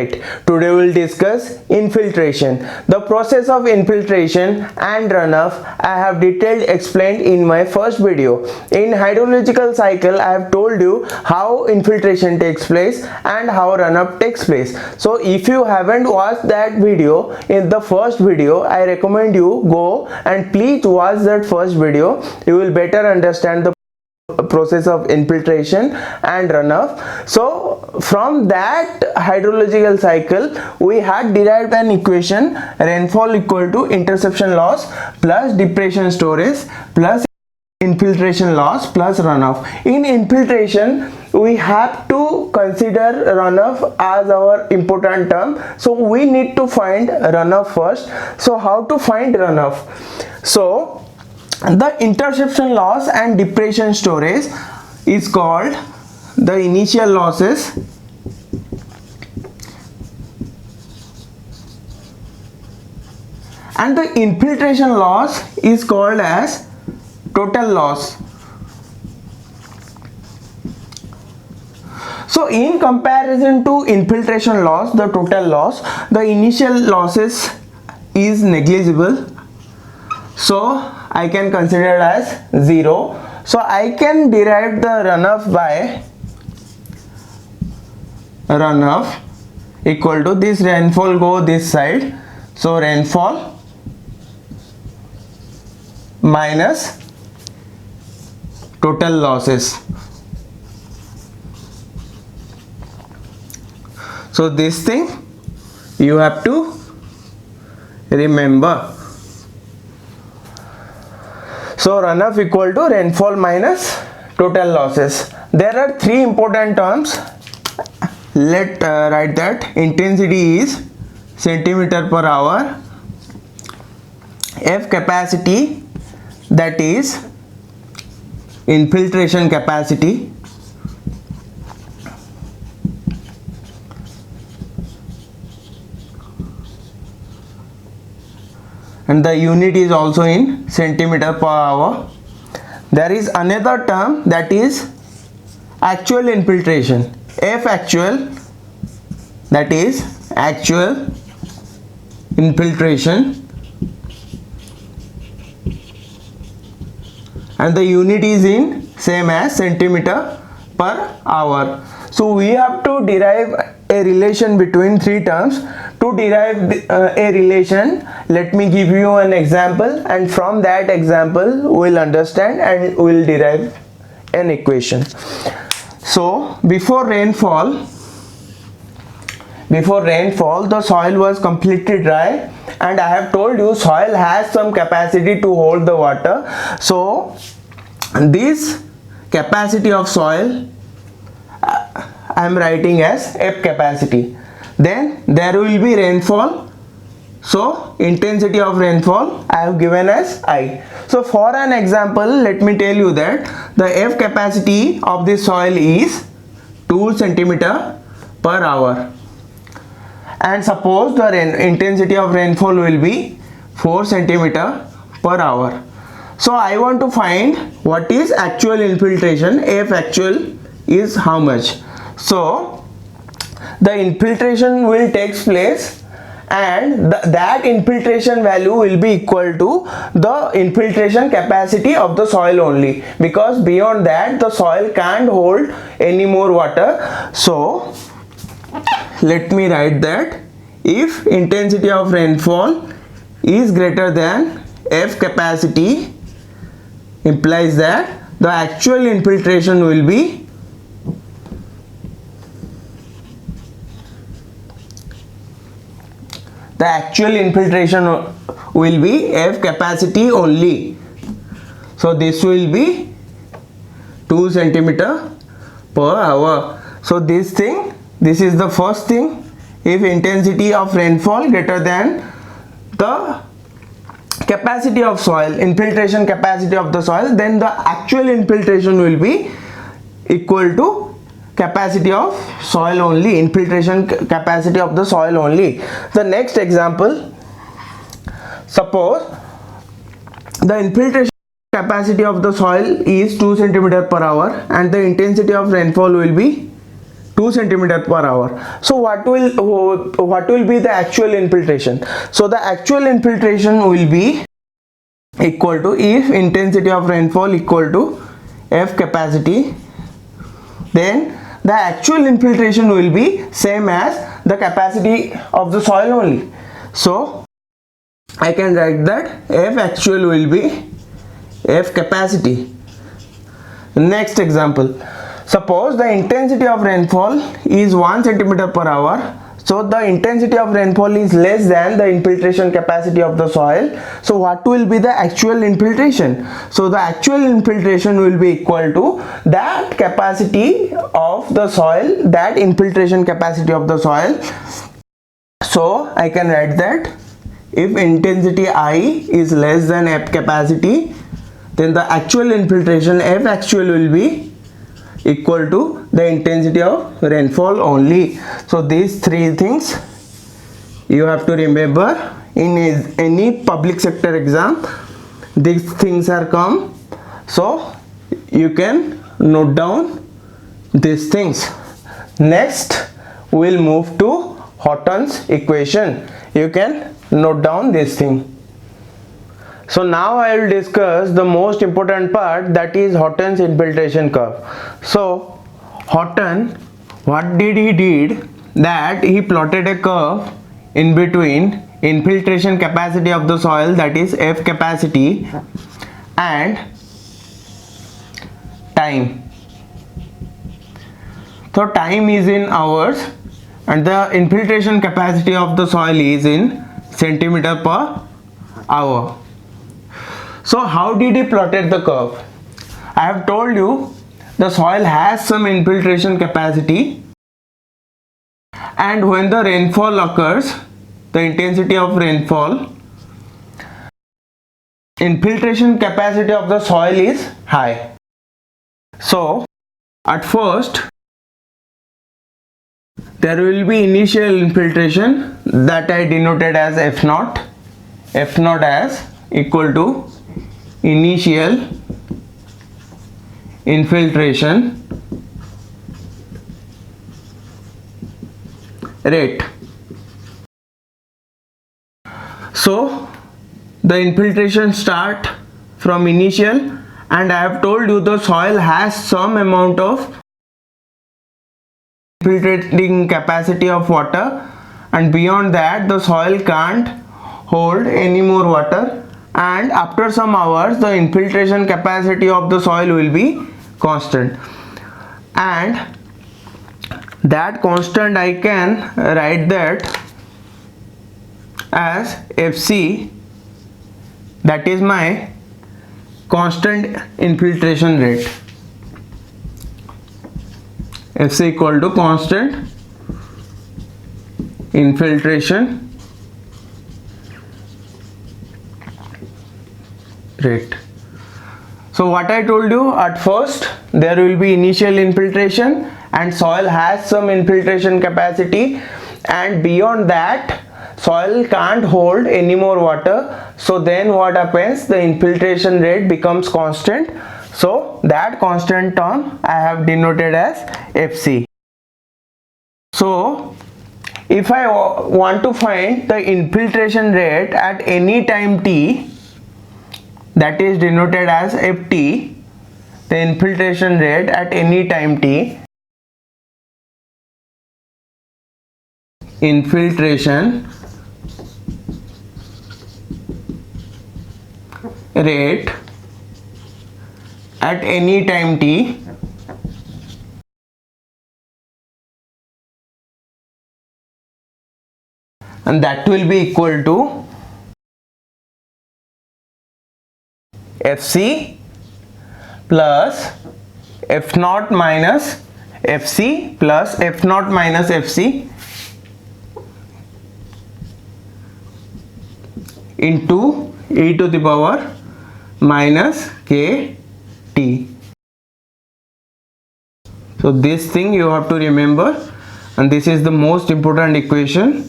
Today we'll discuss infiltration. The process of infiltration and runoff I have detailed explained in my first video. In hydrological cycle I have told you how infiltration takes place and how runoff takes place. So if you haven't watched that video, in the first video I recommend you go and please watch that first video. You will better understand the process of infiltration and runoff. So from that hydrological cycle we had derived an equation: rainfall equal to interception loss plus depression storage plus infiltration loss plus runoff. In infiltration we have to consider runoff as our important term, so we need to find runoff first. So how to find runoff? So the interception loss and depression storage is called the initial losses and the infiltration loss is called as total loss. So in comparison to infiltration loss, the total loss, the initial losses is negligible, so I can consider it as 0. So I can derive the runoff by runoff equal to this rainfall go this side, so rainfall minus total losses. So this thing you have to remember. So runoff equal to rainfall minus total losses. There are three important terms. Let write that. Intensity is centimeter per hour. F capacity, that is infiltration capacity. And the unit is also in centimeter per hour. There is another term, that is actual infiltration. F actual, that is actual infiltration, and the unit is in same as centimeter per hour. So we have to derive a relation between three terms. To derive a relation, let me give you an example, and from that example we'll understand and we'll derive an equation. So before rainfall the soil was completely dry, and I have told you soil has some capacity to hold the water. So this capacity of soil I am writing as F capacity. Then there will be rainfall, so intensity of rainfall I have given as I. So for an example, let me tell you that the F capacity of this soil is 2 centimeter per hour, and suppose the intensity of rainfall will be 4 centimeter per hour. So I want to find what is actual infiltration. F actual is how much? So the infiltration will take place, and that infiltration value will be equal to the infiltration capacity of the soil only, because beyond that the soil can't hold any more water. So let me write that if intensity of rainfall is greater than F capacity, implies that the actual infiltration will be F capacity only. So this will be 2 centimeter per hour. So this is the first thing. If intensity of rainfall greater than the capacity of soil, infiltration capacity of the soil, then the actual infiltration will be equal to capacity of soil only, infiltration capacity of the soil only. The next example, suppose the infiltration capacity of the soil is 2 centimeter per hour and the intensity of rainfall will be 2 centimeter per hour. So what will be the actual infiltration? So the actual infiltration will be equal to, if intensity of rainfall equal to F capacity, then the actual infiltration will be same as the capacity of the soil only. So I can write that F actual will be F capacity. Next example, suppose the intensity of rainfall is 1 centimeter per hour. So the intensity of rainfall is less than the infiltration capacity of the soil. So what will be the actual infiltration? So the actual infiltration will be equal to that capacity of the soil, that infiltration capacity of the soil. So I can write that if intensity I is less than F capacity, then the actual infiltration F actual will be equal to the intensity of rainfall only. So these three things you have to remember in any public sector exam. These things are come, so you can note down these things. Next we'll move to Horton's equation. You can note down this thing. So now I will discuss the most important part, that is Horton's infiltration curve. So Horton, what did he did, that he plotted a curve in between infiltration capacity of the soil, that is F capacity, and time. So time is in hours and the infiltration capacity of the soil is in centimeter per hour. So how did he plotted the curve? I have told you the soil has some infiltration capacity, and when the rainfall occurs, the intensity of rainfall, infiltration capacity of the soil is high. So at first there will be initial infiltration that I denoted as F naught. F naught as equal to initial infiltration rate. So the infiltration start from initial, and I have told you the soil has some amount of infiltrating capacity of water, and beyond that the soil can't hold any more water, and after some hours the infiltration capacity of the soil will be constant, and that constant I can write that as Fc, that is my constant infiltration rate. Fc equal to constant infiltration rate. So what I told you, at first there will be initial infiltration and soil has some infiltration capacity, and beyond that soil can't hold any more water. So then what happens, the infiltration rate becomes constant. So that constant term I have denoted as Fc. So if I want to find the infiltration rate at any time t, that is denoted as Ft, the infiltration rate at any time t, infiltration rate at any time t and that will be equal to Fc plus F naught minus Fc plus F naught minus Fc into e to the power minus kt. So this thing you have to remember, and this is the most important equation.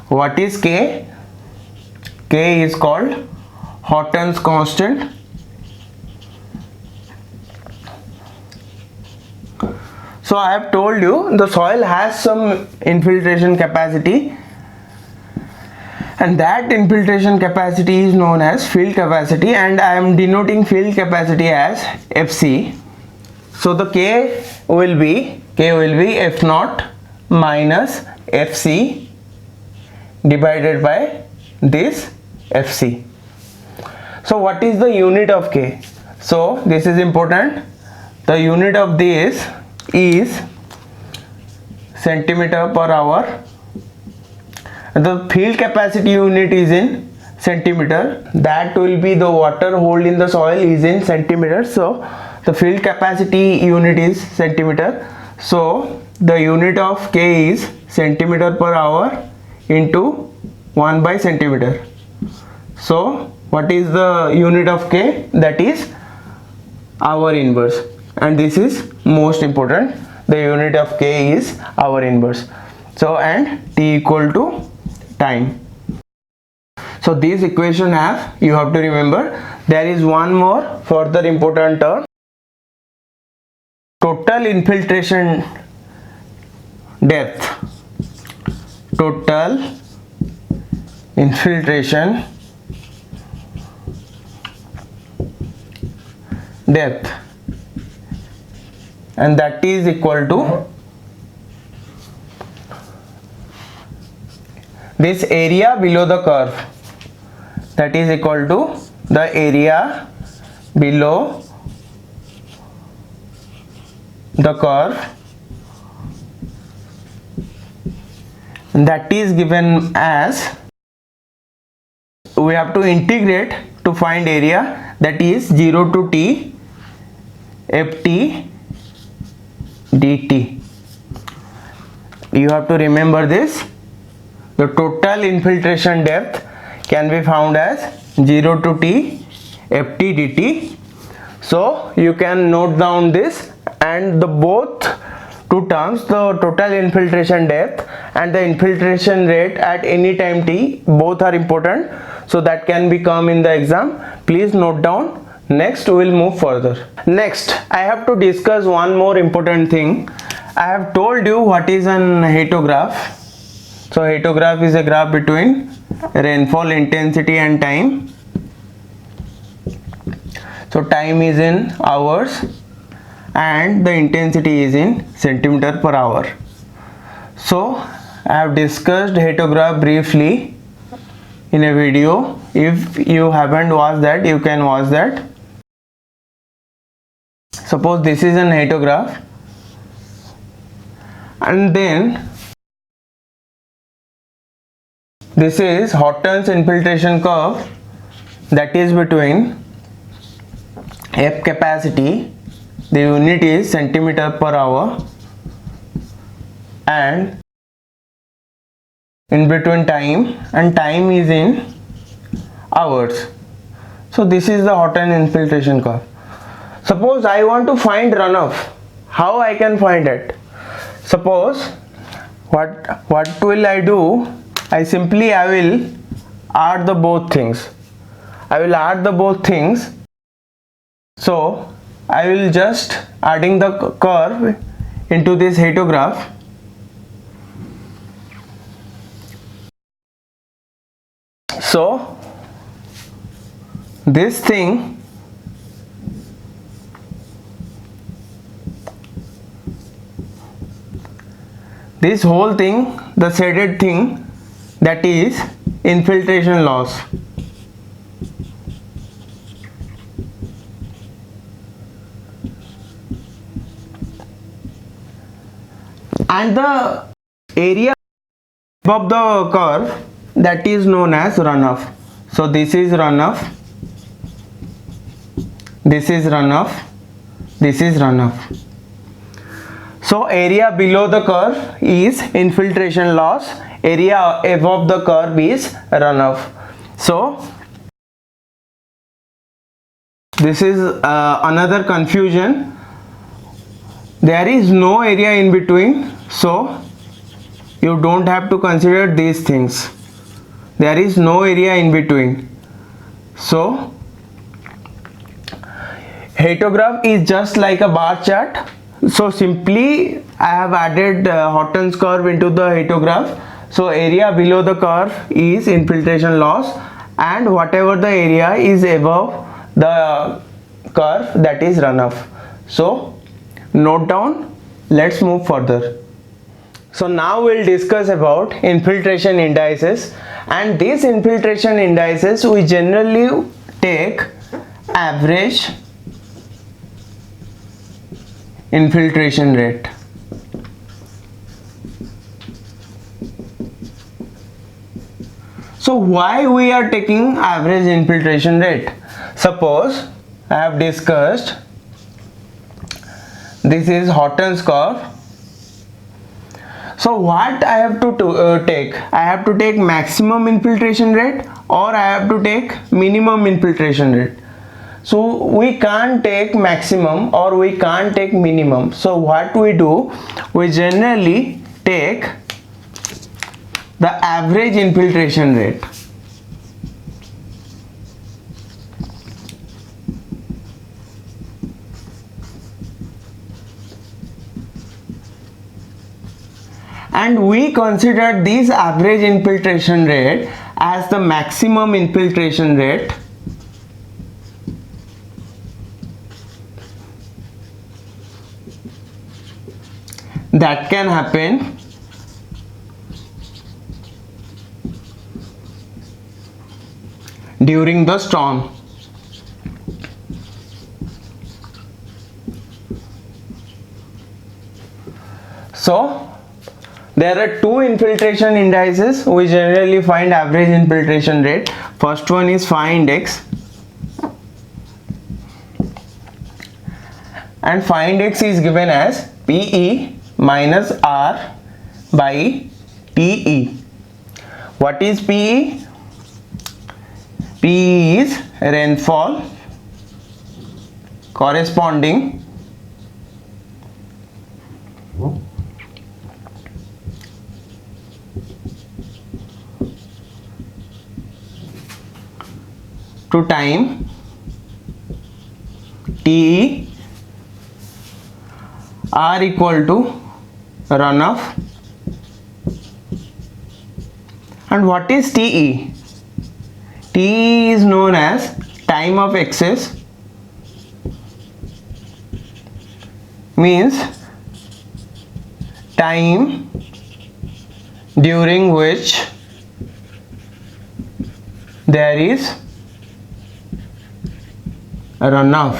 What is K? K is called Horton's constant. So I have told you the soil has some infiltration capacity, and that infiltration capacity is known as field capacity, and I am denoting field capacity as Fc. So the K will be F naught minus Fc divided by this Fc. So what is the unit of K? So this is important. The unit of this is centimeter per hour. The field capacity unit is in centimeter. That will be the water hold in the soil is in centimeter. So the field capacity unit is centimeter. So the unit of K is centimeter per hour into 1 by centimeter. So what is the unit of K? That is hour inverse, and this is most important. The unit of K is hour inverse. So and T equal to time. So this equation you have to remember. There is one more further important term. Total infiltration depth. Total infiltration depth, and that is equal to this area below the curve, that is equal to the area below the curve, and that is given as, we have to integrate to find area, that is 0 to T Ft dt. You have to remember this. The total infiltration depth can be found as 0 to T Ft dt. So you can note down this, and the both two terms, the total infiltration depth and the infiltration rate at any time t, both are important. So that can be come in the exam. Please note down. Next we will move further. Next I have to discuss one more important thing. I have told you what is an hydrograph. So hydrograph is a graph between rainfall intensity and time. So time is in hours and the intensity is in centimeter per hour. So I have discussed hydrograph briefly in a video. If you haven't watched that, you can watch that. Suppose this is an hydrograph, and then this is Horton's infiltration curve, that is between F capacity, the unit is centimeter per hour, and in between time, and time is in hours. So this is the Horton infiltration curve. Suppose I want to find runoff. How I can find it? Suppose what will I do? I will add the both things. So I will just adding the curve into this hydrograph. So this thing this whole thing, the shaded thing, that is infiltration loss. And the area above the curve, that is known as runoff. So this is runoff, this is runoff, this is runoff. So area below the curve is infiltration loss, area above the curve is runoff. So this is another confusion. There is no area in between, so you don't have to consider these things. There is no area in between. So hydrograph is just like a bar chart. So simply I have added Horton's curve into the heatograph. So area below the curve is infiltration loss, and whatever the area is above the curve, that is runoff. So note down. Let's move further. So now we'll discuss about infiltration indices, and these infiltration indices we generally take average infiltration rate. So why we are taking average infiltration rate? Suppose I have discussed this is Horton's curve. So what I have to take? I have to take maximum infiltration rate, or I have to take minimum infiltration rate. So we can't take maximum or we can't take minimum. So what we do? We generally take the average infiltration rate. And we consider this average infiltration rate as the maximum infiltration rate that can happen during the storm. So there are two infiltration indices we generally find average infiltration rate. First one is phi index, and phi index is given as PE minus R by TE. What is PE? PE is rainfall corresponding to time TE. R equal to runoff. And what is TE? TE is known as time of excess, means time during which there is runoff.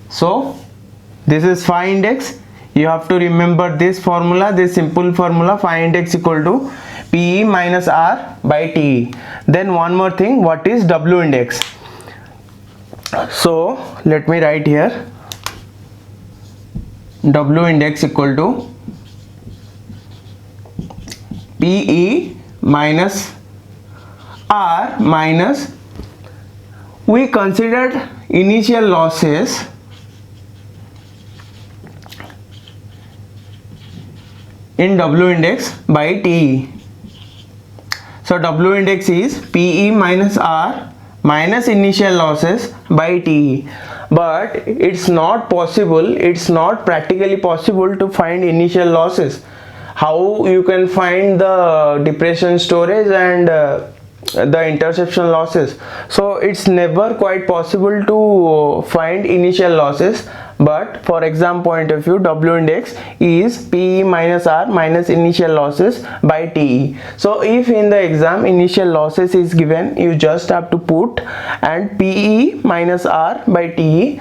So this is phi index. You have to remember this formula, this simple formula, phi index equal to PE minus R by TE. Then one more thing, what is W index? So let me write here, W index equal to PE minus R minus, we considered initial losses in W index by TE. So W index is PE minus R minus initial losses by TE. But it's not possible, it's not practically possible to find initial losses. How you can find the depression storage and the interception losses? So it's never quite possible to find initial losses. But for exam point of view, W index is PE minus R minus initial losses by TE. So if in the exam initial losses is given, you just have to put and PE minus R by TE,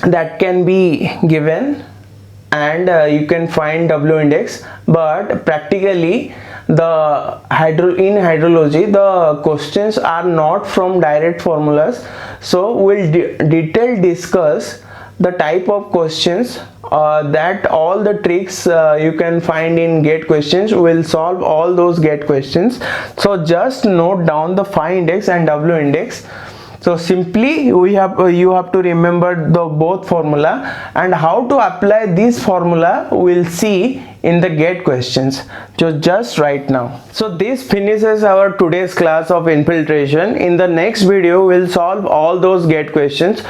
that can be given, and you can find W index. But practically in hydrology the questions are not from direct formulas. So we'll detail discuss the type of questions that all the tricks you can find in GATE questions. Will solve all those GATE questions. So just note down the phi index and W index. So simply you have to remember the both formula, and how to apply this formula we'll see in the get questions. So just right now. So this finishes our today's class of infiltration. In the next video we'll solve all those get questions.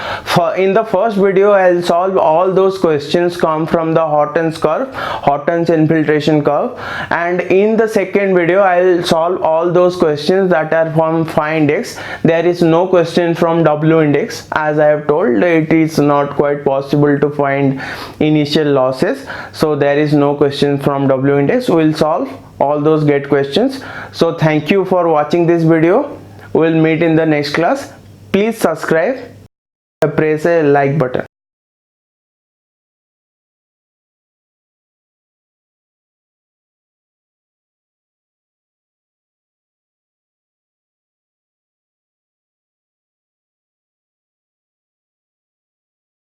In the first video I'll solve all those questions come from the Horton's curve, Horton's infiltration curve, and in the second video I'll solve all those questions that are from phi index. There is no question from W index, as I have told. It is not quite possible to find initial losses, so there is no question from W index. We'll solve all those get questions. So thank you for watching this video. We'll meet in the next class. Please subscribe, press a like button.